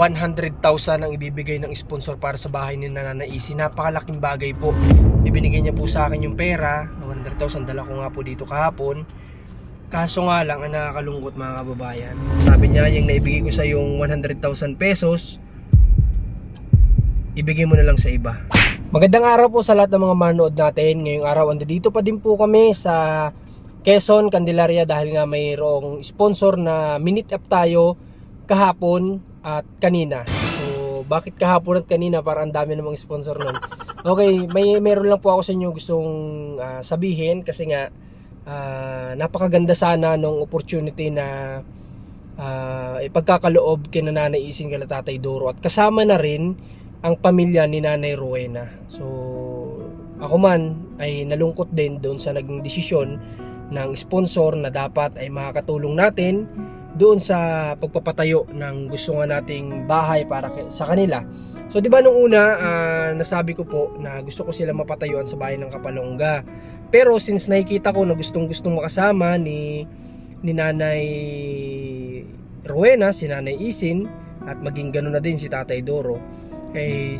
100,000 ang ibibigay ng sponsor para sa bahay ni Nanay Isi. Napakalaking bagay po. Ibinigay niya po sa akin yung pera, 100,000, dala ko nga po dito kahapon. Kaso nga lang, ang nakakalungkot mga kababayan. Sabi niya, yung naibigay ko sa yung 100,000 pesos, ibigay mo na lang sa iba. Magandang araw po sa lahat ng mga manood natin. Ngayong araw, andito pa din po kami sa Quezon, Candelaria dahil nga mayroong sponsor na minute up tayo kahapon at kanina. So, bakit kahapon at kanina? Para ang dami namang sponsor nun. Okay, meron lang po ako sa inyo gustong sabihin kasi nga napakaganda sana nung opportunity na ipagkakaloob kina Nanay Ising kala Tatay Doro at kasama na rin ang pamilya ni Nanay Rowena. So ako man ay nalungkot din doon sa naging desisyon ng sponsor na dapat ay makakatulong natin doon sa pagpapatayo ng gusto nga nating bahay para sa kanila. So di ba nung una nasabi ko po na gusto ko sila mapatayuan sa bahay ng Kapalongga. Pero since nakikita ko na gustong makasama ni Nanay Rowena, si Nanay Isin at maging ganoon na din si Tatay Doro, eh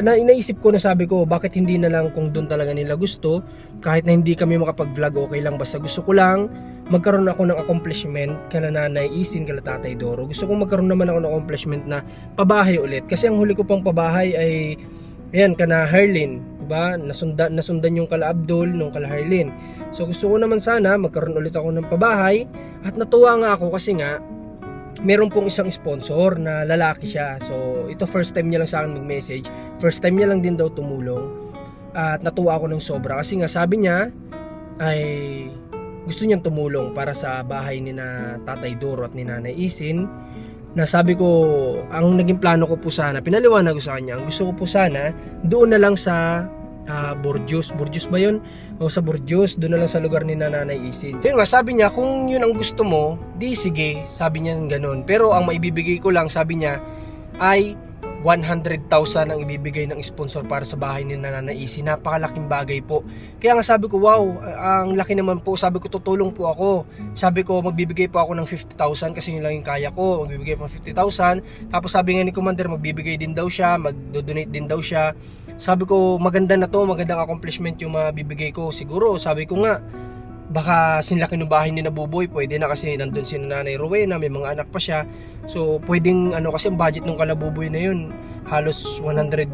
naisip ko na sabi ko bakit hindi na lang kung doon talaga nila gusto, kahit na hindi kami makapag-vlog okay lang, basta gusto ko lang magkaroon ako ng accomplishment kala Nanay Isin kala Tatay Doro. Gusto kong magkaroon naman ako ng accomplishment na pabahay ulit kasi ang huli ko pang pabahay ay ayan kana Harlin, diba? Nasundan yung kala Abdul nung kala Harlin. So gusto ko naman sana magkaroon ulit ako ng pabahay at natuwa nga ako kasi nga meron pong isang sponsor na lalaki siya. So ito first time niya lang sa akin mag-message. First time niya lang din daw tumulong. At natuwa ako ng sobra kasi nga sabi niya ay gusto niyang tumulong para sa bahay ni na Tatay Doro at ni Nanay Isin. Na sabi ko, ang naging plano ko po sana, pinaliwanag ko sa kanya, ang gusto ko po sana doon na lang sa Borjos ba yun? O sa Borjos, doon na lang sa lugar ni Nanay Isin. So yun nga, sabi niya, kung yun ang gusto mo, di sige, sabi niya ganun. Pero ang maibibigay ko lang, sabi niya, ay 100,000 ang ibibigay ng sponsor para sa bahay ni Nanay Isi. Napakalaking bagay po. Kaya nga sabi ko, wow, ang laki naman po. Sabi ko, tutulong po ako. Sabi ko, magbibigay po ako ng 50,000 kasi yun lang yung kaya ko. Magbibigay po ng 50,000. Tapos sabi nga ni Commander, magbibigay din daw siya, magdo-donate din daw siya. Sabi ko, maganda na to, magandang accomplishment yung mabibigay ko. Siguro, sabi ko nga, baka sinlaki ng bahay ni Nabuboy, pwede na kasi nandun si Nanay Rowena, may mga anak pa siya. So pwedeng kasi ang budget ng kalabuboy na yun halos 150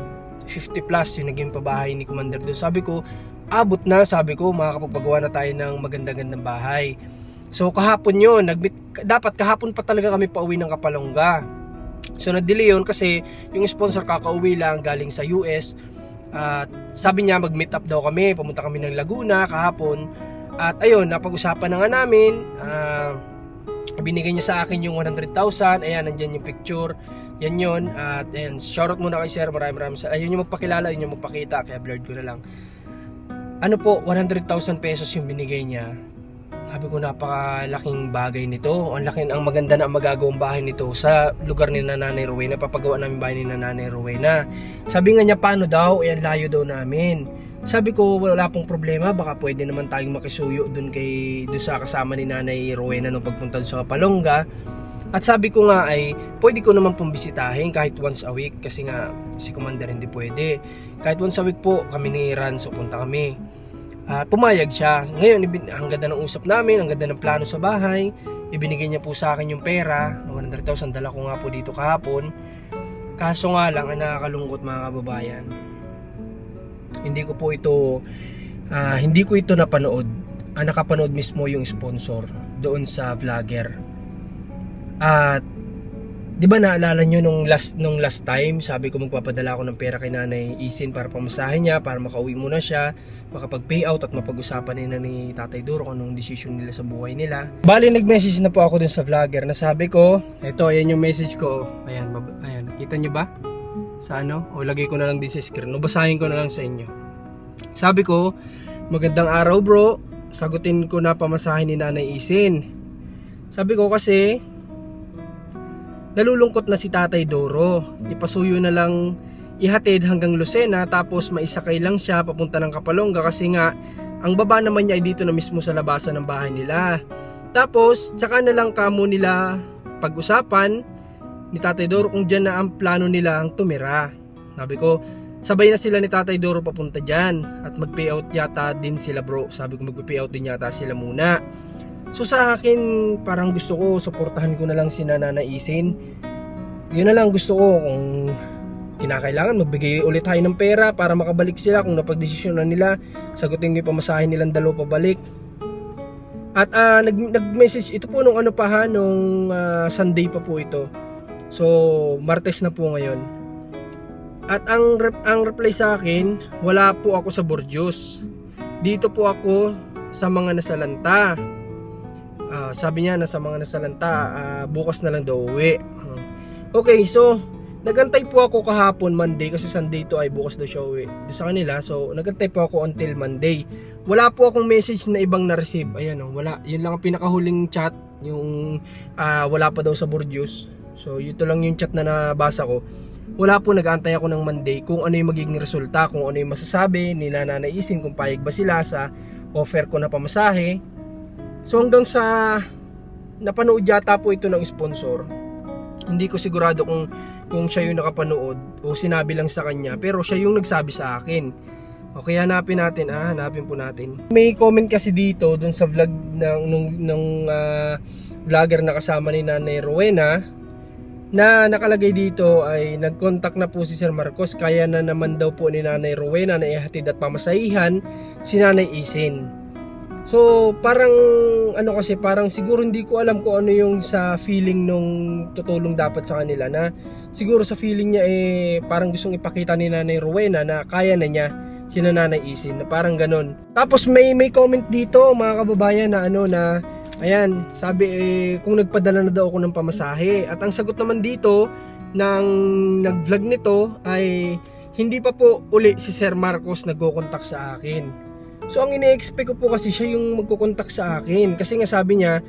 plus yung naging pabahay ni Commander doon. Sabi ko, abot na, sabi ko, makakapagpagawa na tayo ng magandang bahay. So kahapon yun, dapat kahapon pa talaga kami pauwi ng Kapalongga. So nag-delay yun kasi yung sponsor kakauwi lang galing sa US. At sabi niya mag-meet up daw kami, pumunta kami ng Laguna kahapon. At ayun, napag-usapan na nga namin, binigay niya sa akin yung 100,000, ayan, nandyan yung picture, yan yun, at ayan, shoutout muna kay sir, maraming ayun yung magpakilala, yun yung magpakita, kaya blurred ko na lang. Ano po, 100,000 pesos yung binigay niya. Sabi ko, napakalaking bagay nito, ang maganda na ang magagawang bahay nito sa lugar ni Nanay Rowena, papagawa namin bahay ni Nanay Rowena. Sabi nga niya, paano daw, ayan, layo daw namin. Sabi ko, wala pong problema, baka pwede naman tayong makisuyo doon sa kasama ni Nanay Rowena nung pagpunta sa Kapalongga. At sabi ko nga ay pwede ko naman pong bisitahin kahit once a week kasi nga si Commander hindi pwede. Kahit once a week po kami ni Ranzo punta kami. At pumayag siya. Ngayon, ang ganda ng usap namin, ang ganda ng plano sa bahay. Ibinigay niya po sa akin yung pera, 100,000, dala ko nga po dito kahapon. Kaso nga lang, ang nakakalungkot mga kababayan, hindi ko ito napanood. Nakapanood mismo yung sponsor doon sa vlogger. At di ba naalala nyo nung last time, sabi ko magpapadala ako ng pera kay Nanay Isin para pamasahin niya, para makauwi muna siya, makapag-payout at mapag-usapan nila ni Tatay Doro kung anong decision nila sa buhay nila. Bali, nag-message na po ako dun sa vlogger na sabi ko, eto, ayan yung message ko. Ayan, nakita nyo ba? Sa o lagay ko na lang din sa screen, o basahin ko na lang sa inyo. Sabi ko, magandang araw bro, sagutin ko na pamasahin ni Nanay Isin. Sabi ko kasi nalulungkot na si Tatay Doro, ipasuyo na lang ihatid hanggang Lucena tapos maisakay lang siya papunta ng Kapalongga kasi nga ang baba naman niya ay dito na mismo sa labasan ng bahay nila. Tapos tsaka na lang kamo nila pag-usapan ni Tatay Doro kung dyan na ang plano nilang tumira. Sabi ko, sabay na sila ni Tatay Doro papunta dyan at mag-payout yata din sila bro. Sabi ko mag-payout din yata sila muna. So sa akin, parang gusto ko, suportahan ko na lang si Nanay Isin. Yun na lang gusto ko, kung kinakailangan magbigay ulit tayo ng pera para makabalik sila kung napagdesisyon na nila, sagutin ko yung pamasahin nilang dalawa pabalik. At nag-message ito po nung ano pa ha, nung Sunday pa po ito. So Martes na po ngayon. At ang reply sa akin, wala po ako sa Borjos. Dito po ako sa mga nasalanta. Sabi niya na sa mga nasalanta, bukas na lang daw uwi. Okay, so nagantay po ako kahapon Monday kasi Sunday to ay bukas daw siya uwi sa kanila. So nagantay po ako until Monday. Wala po akong message na ibang na-receive. Ayan o, wala. Yun lang ang pinakahuling chat. Yung wala pa daw sa Borjos. So ito lang yung chat na nabasa ko. Wala po, nag-aantay ako ng Monday kung ano yung magiging resulta, kung ano yung masasabi ni Nanay Isin, kung payag ba sila sa offer ko na pamasahe. So hanggang sa napanood yata po ito ng sponsor. Hindi ko sigurado kung siya yung nakapanood o sinabi lang sa kanya, pero siya yung nagsabi sa akin. Okay, hanapin natin, hanapin po natin. May comment kasi dito dun sa vlog ng vlogger na kasama ni Nanay Rowena na nakalagay dito ay nag-contact na po si Sir Marcos, kaya na naman daw po ni Nanay Rowena na ihatid at pamasahihan si Nanay Isin. So parang ano kasi, parang siguro hindi ko alam kung ano yung sa feeling nung tutulong dapat sa kanila, na siguro sa feeling niya parang gustong ipakita ni Nanay Rowena na kaya na niya si Nanay Isin, na parang ganon. Tapos may comment dito mga kababayan na na ayan, sabi kung nagpadala na daw ako ng pamasahe. At ang sagot naman dito ng nag-vlog nito ay hindi pa po uli si Sir Marcos nagko-contact sa akin. So ang ine-expect ko po kasi siya yung magko-contact sa akin, kasi nga sabi niya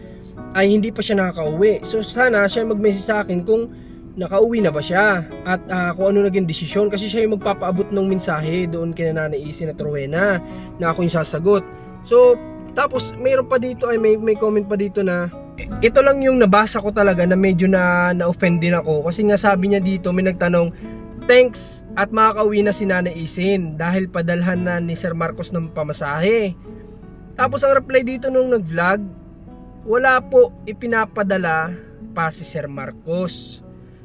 ay hindi pa siya nakaka-uwi. So sana siya mag-message sa akin kung nakauwi na ba siya at kung ano naging desisyon, kasi siya yung magpapaabot ng mensahe doon kay Nanay Isin at Rowena na ako yung sasagot. So tapos mayroon pa dito ay may comment pa dito na ito lang yung nabasa ko talaga na medyo na-offend din ako, kasi nga sabi niya dito, may nagtanong, thanks at makakauwi na si Nanay Isin dahil padalhan na ni Sir Marcos ng pamasahe. Tapos ang reply dito nung nag-vlog, wala po ipinapadala pa si Sir Marcos.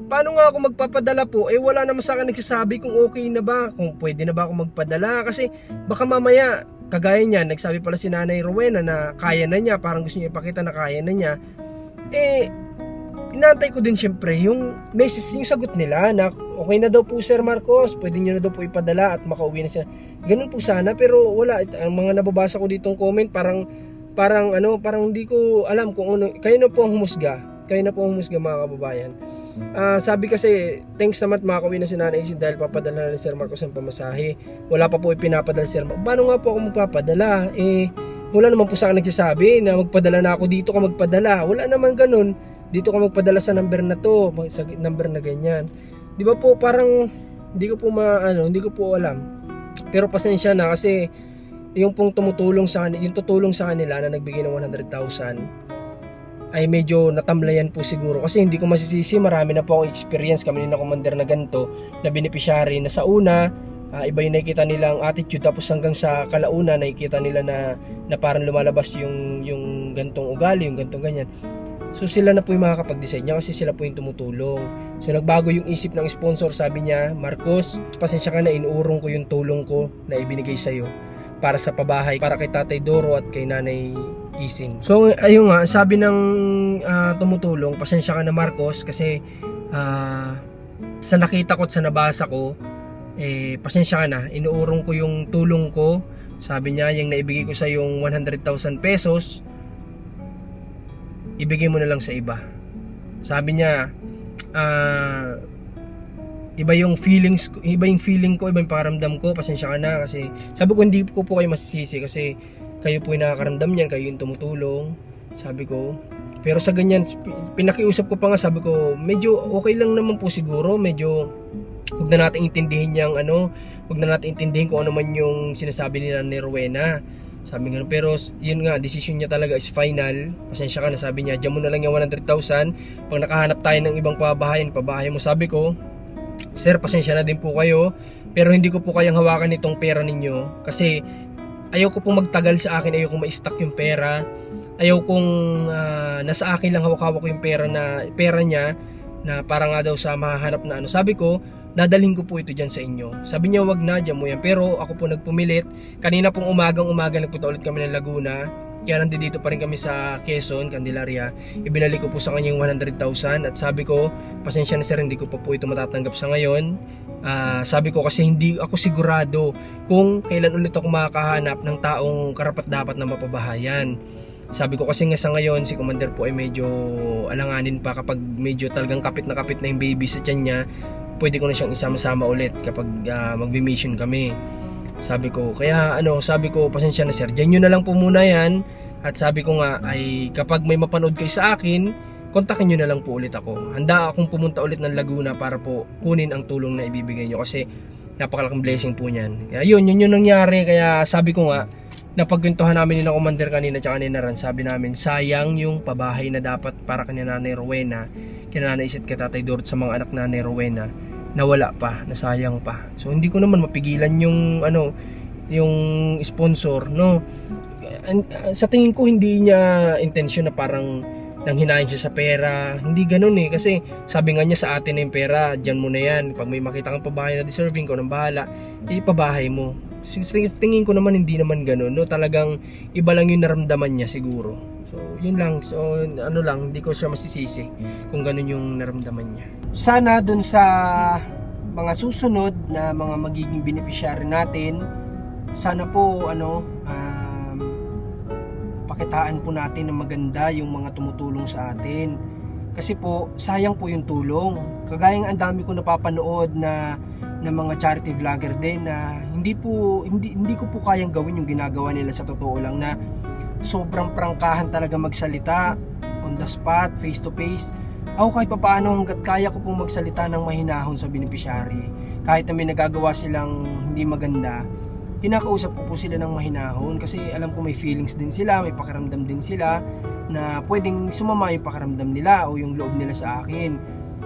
Paano nga ako magpapadala po? Wala naman sa akin nagsasabi kung okay na ba, kung pwede na ba ako magpadala, kasi baka mamaya kagaya niya, nagsabi pala si Nanay Rowena na kaya na niya, parang gusto niya ipakita na kaya na niya. Inaantay ko din syempre yung message, yung sagot nila na okay na daw po Sir Marcos, pwede niyo na daw po ipadala at makauwi na siya. Ganun po sana, pero wala. Ang mga nababasa ko ditong comment, parang hindi ko alam kung ano. Kayo na po ang humusga. Kayo na po ang humusga mga kababayan. Sabi kasi, thanks naman makakauwi na si Nanay Isin dahil papadala na ni Sir Marcos ang pamasahe. Wala pa po ipinapadala si Sir Marcos. Paano nga po ako magpapadala? Wala naman po sa akin nagsasabi na magpadala na ako, dito ka magpadala. Wala naman ganun. Dito ka magpadala sa number na to, sa number na ganyan. Di ba po, parang hindi ko po alam. Pero pasensya na, kasi yung pong tumutulong sa kanila, yung tutulong sa kanila na nagbigay ng 100,000 ay medyo natamlayan po siguro, kasi hindi ko masisisi, marami na po akong experience kami na commander na ganito na beneficiary, na sa una iba yung nakikita nilang attitude, tapos hanggang sa kalauna nakikita nila na parang lumalabas yung gantong ugali, yung gantong ganyan. So sila na po yung makakapag-decide niya, kasi sila po yung tumutulong. So nagbago yung isip ng sponsor, sabi niya, Marcos, pasensya ka na, inuurong ko yung tulong ko na ibinigay sa'yo para sa pabahay, para kay Tatay Doro at kay Nanay Isin. So ayun nga, sabi ng tumutulong, pasensya ka na Marcos, kasi sa nakita ko at sa nabasa ko, pasensya ka na, inuurong ko yung tulong ko. Sabi niya, yung naibigay ko sa yung 100,000 pesos, ibigay mo na lang sa iba. Sabi niya, iba yung feeling ko, iba yung pakiramdam ko, pasensya ka na, kasi sabi ko hindi ko po kayo masisisi, kasi kayo po yung nakakaramdam niyan, kayo yung tumutulong, sabi ko. Pero sa ganyan, pinakiusap ko pa nga, sabi ko medyo okay lang naman po siguro, medyo huwag na natin intindihin yung huwag na natin intindihin kung ano man yung sinasabi ni Nanay Rowena. Sabi nga, pero yun nga, decision niya talaga is final. Pasensya ka na, sabi niya, diyan mo na lang yung 100,000. Pag nakahanap tayo ng ibang pabahay mo. Sabi ko, sir, pasensya na din po kayo, pero hindi ko po kayang hawakan itong pera ninyo. Kasi ayaw ko pong magtagal sa akin, ayaw kong ma-stack yung pera. Ayaw kong nasa akin lang hawak-hawak ko yung pera niya na para nga daw sa mahahanap na ano. Sabi ko, dadalhin ko po ito dyan sa inyo. Sabi niya, wag na, dyan mo yan. Pero ako po nagpumilit. Kanina pong umaga nagpunta ulit kami ng Laguna. Kaya nandito pa rin kami sa Quezon, Candelaria. Ibinalik ko po sa kanya yung 100,000 at sabi ko, pasensya na sir, hindi ko pa po ito matatanggap sa ngayon. Sabi ko kasi hindi ako sigurado kung kailan ulit ako makakahanap ng taong karapat-dapat na mapabahayan. Sabi ko kasi nga sa ngayon, si Commander po ay medyo alanganin pa kapag medyo talagang kapit na yung baby sa tiyan niya. Pwede ko na siyang isama-sama ulit kapag magbi-mission kami. Sabi ko, sabi ko, pasensya na sir, dyan nyo na lang po muna yan. At sabi ko nga, ay kapag may mapanood kayo sa akin, kontakin nyo na lang po ulit ako. Handa akong pumunta ulit ng Laguna para po kunin ang tulong na ibibigay nyo. Kasi napakalaking blessing po niyan. Kaya yun yung nangyari. Kaya sabi ko nga, napagkwentuhan namin ni na Commander kanina tsaka ni Naran, sabi namin, sayang yung pabahay na dapat para kay Nanay Rowena, kina Nanay Isit, kay Tatay Dorot sa mga anak na Nanay Rowena, nawala pa, nasayang pa. So hindi ko naman mapigilan yung yung sponsor, no. Sa tingin ko hindi niya intention na parang nanghinayin siya sa pera. Hindi ganoon eh, kasi sabi nga niya sa atin na yung pera, diyan mo na yan. Pag may makita kang pabahay na deserving ko nang bahala, ipabahay mo. Tingin ko naman hindi naman ganoon, no. Talagang iba lang yung naramdaman niya siguro. So yun lang. So hindi ko siya masisisi kung ganoon yung naramdaman niya. Sana dun sa mga susunod na mga magiging beneficiary natin, sana po pakitaan po natin na maganda yung mga tumutulong sa atin. Kasi po sayang po yung tulong. Kagaya ang dami ko napapanood na mga charity vlogger din na hindi ko po kayang gawin yung ginagawa nila, sa totoo lang, na sobrang prangkahan talaga magsalita on the spot, face to face. Ako kahit papaano, hanggat kaya ko pong magsalita ng mahinahon sa beneficiary, kahit na may nagagawa silang hindi maganda, kinakausap ko po sila ng mahinahon kasi alam ko may feelings din sila, may pakiramdam din sila na pwedeng sumama yung pakiramdam nila o yung loob nila sa akin.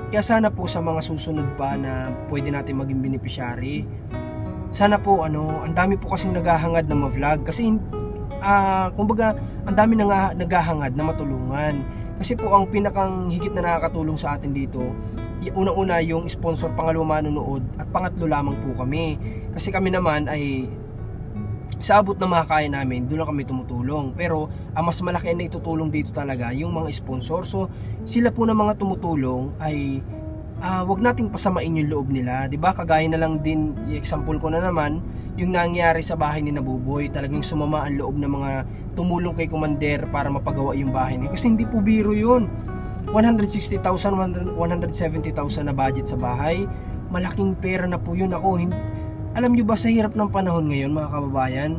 Kaya sana po sa mga susunod pa na pwede natin maging beneficiary, sana po ang dami po kasing naghahangad na ma-vlog kasi kumbaga ang dami na naghahangad na matulungan. Kasi po ang pinakang higit na nakakatulong sa atin dito, unang-una yung sponsor, pangalawa manonood, at pangatlo lamang po kami. Kasi kami naman ay sa abot na makakaya namin, doon lang kami tumutulong. Pero ang mas malaki na itutulong dito talaga yung mga sponsor. So sila po na mga tumutulong ay wag nating pasamain yung loob nila, 'di ba? Kagaya na lang din, i-example ko na naman yung nangyari sa bahay ni Nabuboy. Talagang sumama ang loob ng mga tumulong kay Commander para mapagawa yung bahay niya. Kasi hindi po biro yun. 160,000, 170,000 na budget sa bahay. Malaking pera na po yun. Alam nyo ba, sa hirap ng panahon ngayon, mga kababayan,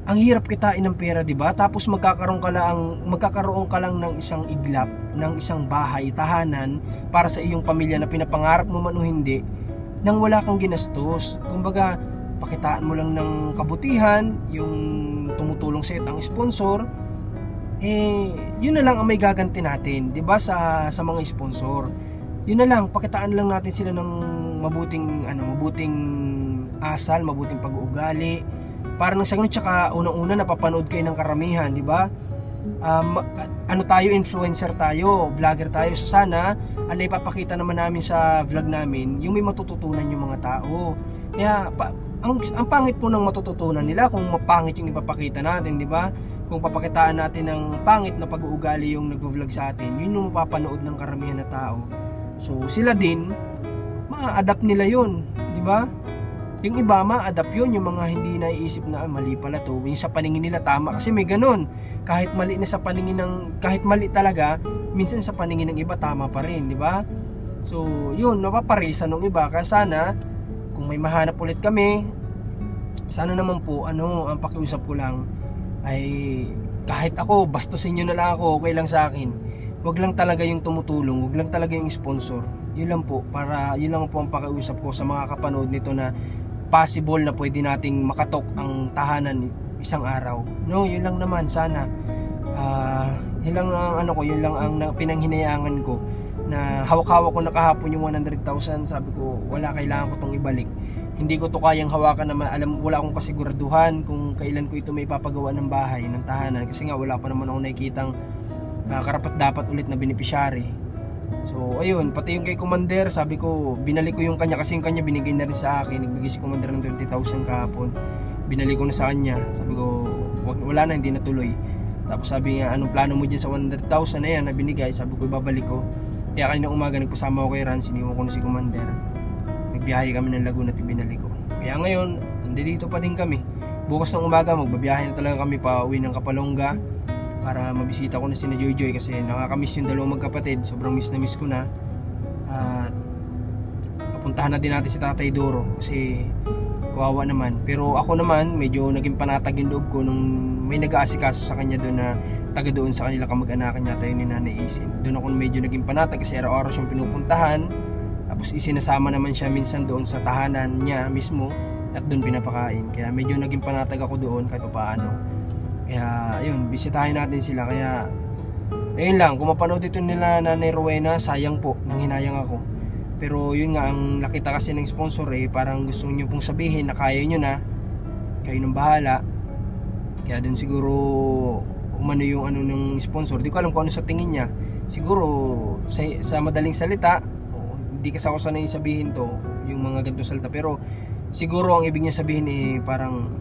ang hirap kitain ng pera, 'di ba? Tapos magkakaroon ka lang ng isang iglap, ng isang bahay, tahanan para sa iyong pamilya na pinapangarap mo man o hindi, nang wala kang ginastos. Kumbaga, pakitaan mo lang ng kabutihan, yung tumutulong sa iyo, ang sponsor, yun na lang ang may gaganti natin, 'di ba, sa mga sponsor. Yun na lang, pakitaan lang natin sila ng mabuting asal, mabuting pag-uugali. Para nang sa ganun, tsaka unang-una napapanood kayo ng karamihan, 'di ba? Tayo, influencer tayo, vlogger tayo. So sana ipapakita naman namin sa vlog namin yung may matututunan yung mga tao. Kaya ang pangit po ng matututunan nila kung mapangit yung ipapakita natin, 'di ba? Kung papakitaan natin ng pangit na pag-uugali yung nagvo-vlog sa atin, yun yung mapapanood ng karamihan na tao. So sila din ma-adapt nila yun, 'di ba? Yung iba ma-adapt yun, yung mga hindi naiisip na mali pala to, yung sa paningin nila tama, kasi may ganun. Kahit mali talaga, minsan sa paningin ng iba tama pa rin, di ba? So yun, napaparisa ng iba. Kaya sana kung may mahanap ulit kami, sana naman po ang pakiusap ko lang ay kahit ako bastusin nyo na lang ako, okay lang sa akin. Wag lang talaga yung tumutulong, wag lang talaga yung sponsor. Yun lang po ang pakiusap ko sa mga kapanood nito, na possible na pwede nating makatok ang tahanan isang araw. No, yun lang naman sana. Yun lang ang ano ko, yun lang ang pinanghinayangan ko, na hawak-hawak ko na kahapon yung 100,000. Sabi ko, wala, kailangan ko tong ibalik. Hindi ko to kayang hawakan na wala akong kasiguraduhan kung kailan ko ito may papagawa ng bahay, ng tahanan, kasi nga wala pa naman ako nakikitang karapat dapat ulit na beneficiary. So ayun, pati yung kay Commander, sabi ko binalik ko yung kanya, kasi yung kanya binigay na rin sa akin. Nagbigay si Commander ng 20,000 kahapon, binalik ko na sa kanya. Sabi ko wala na, hindi natuloy. Tapos sabi niya, anong plano mo dyan sa 100,000 na yan na binigay? Sabi ko, ibabalik ko. Kaya kanina umaga nagpasama ko kay Ran, siniwan ko na si Commander, nagbiyahe kami ng Laguna at ibinalik ko. Kaya ngayon nandito pa din kami. Bukas ng umaga magbabiyahe na talaga kami pa uwi ng Kapalonga para mabisita ko na sina Joy Joy, kasi nakakamiss yung dalawang magkapatid. Sobrang miss na miss ko na. At papuntahan na din natin si Tatay Doro kasi kawawa naman. Pero ako naman medyo naging panatag yung loob ko nung may nag-aasikaso sa kanya doon na taga doon sa kanila kamag-anakan yata yun ni Nanay Isin. Doon ako medyo naging panatag kasi araw-araw siyang pinupuntahan. Tapos isinasama naman siya minsan doon sa tahanan niya mismo at doon pinapakain. Kaya medyo naging panatag ako doon kahit paano. Kaya ayun, bisitahin natin sila. Kaya ayun lang, kung mapanood ito nila Nanay Rowena, sayang po, nanghinayang ako. Pero yun nga, ang nakita kasi ng sponsor parang gusto nyo pong sabihin na kaya nyo na, kayo nang bahala. Kaya dun siguro umano yung ano ng sponsor. Di ko alam kung ano sa tingin niya. Siguro sa madaling salita, hindi kasi ako sanay sabihin to, yung mga ganito salita, pero siguro ang ibig niya sabihin parang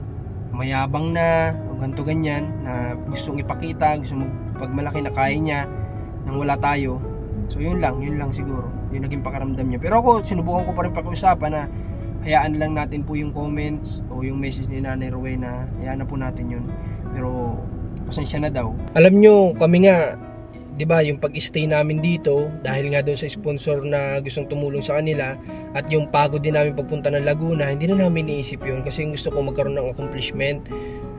mayabang na o ganito ganyan, na gustong ipakita, gustong pagmalaki na kaya niya nang wala tayo. So yun lang siguro yung naging pakaramdam niya. Pero ako sinubukan ko pa rin pakiusapan na hayaan lang natin po yung comments o yung message ni Nanay Rowena, hayaan na po natin yun. Pero pasensya na daw. Alam nyo, kami nga, di ba, yung pag-stay namin dito dahil nga doon sa sponsor na gustong tumulong sa kanila at yung pagod din namin pagpunta ng Laguna, hindi na namin iniisip yun kasi gusto ko magkaroon ng accomplishment.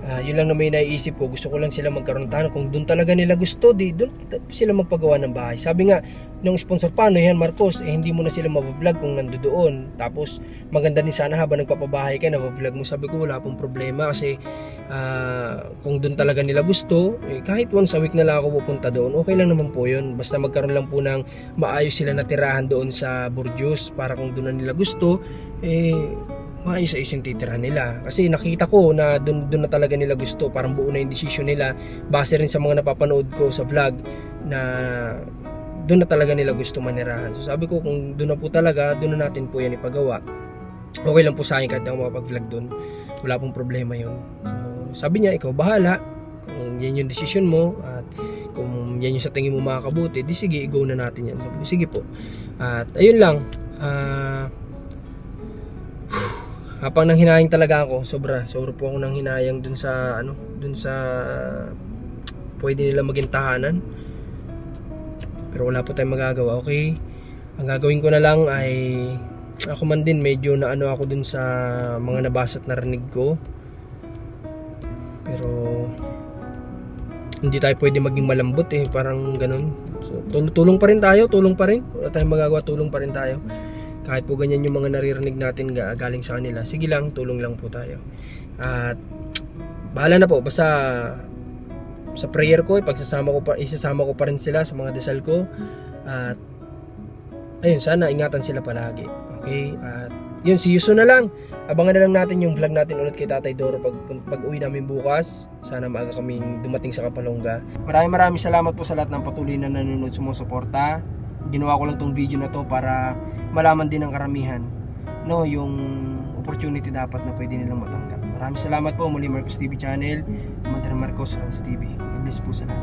Yun lang na may naiisip ko, gusto ko lang sila magkaroon ng tahanan. Kung doon talaga nila gusto, doon sila magpagawa ng bahay. Sabi nga ng sponsor, paano yan Marcos, hindi mo na sila mabablog kung nandoon. Tapos maganda din sana habang nagpapabahay ka, nabablog mo. Sabi ko wala pong problema kasi kung doon talaga nila gusto, kahit once a week na lang ako pupunta doon, okay lang naman po yun. Basta magkaroon lang po ng maayos sila na tirahan doon sa Burjus, para kung doon na nila gusto, maayos-ayos yung titira nila. Kasi nakita ko na doon na talaga nila gusto, parang buo na yung decision nila base rin sa mga napapanood ko sa vlog na doon na talaga nila gusto manirahan. So sabi ko, kung doon na po talaga, doon na natin po yan ipagawa. Okay lang po sa akin kahit ako makapag-vlog doon, wala pong problema yun. So, sabi niya, ikaw bahala kung yan yung decision mo at kung yan yung sa tingin mo makakabuti, di sige, go na natin yan. Sabi ko, sige po. At ayun lang, habang nang hinayang talaga ako, sobra po ako nang hinayang dun sa pwede nila maging tahanan. Pero wala po tayong magagawa. Okay, ang gagawin ko na lang ay ako man din medyo na ano ako dun sa mga nabasa at narinig ko. Pero hindi tayo pwede maging malambot parang ganun. So, tulong pa rin tayo, wala tayong magagawa, tulong pa rin tayo. Kahit po ganyan yung mga naririnig natin galing sa kanila, sige lang, tulong lang po tayo. At bahala na po, basta sa prayer ko, isasama ko pa rin sila sa mga dasal ko. At ayun, sana ingatan sila palagi. Okay? At yun, see you soon na lang. Abangan na lang natin yung vlog natin ulit kay Tatay Doro pag uwi namin bukas. Sana maaga kaming dumating sa Kapalonga. Maraming salamat po sa lahat ng patuloy na nanonood, sumusuporta. Ginawa ko lang tong video na to para malaman din ng karamihan yung opportunity dapat na pwede nilang matanggap. Maraming salamat po. Muli, Marcos TV Channel, Mother Marcos Rans TV. God bless po sa lahat.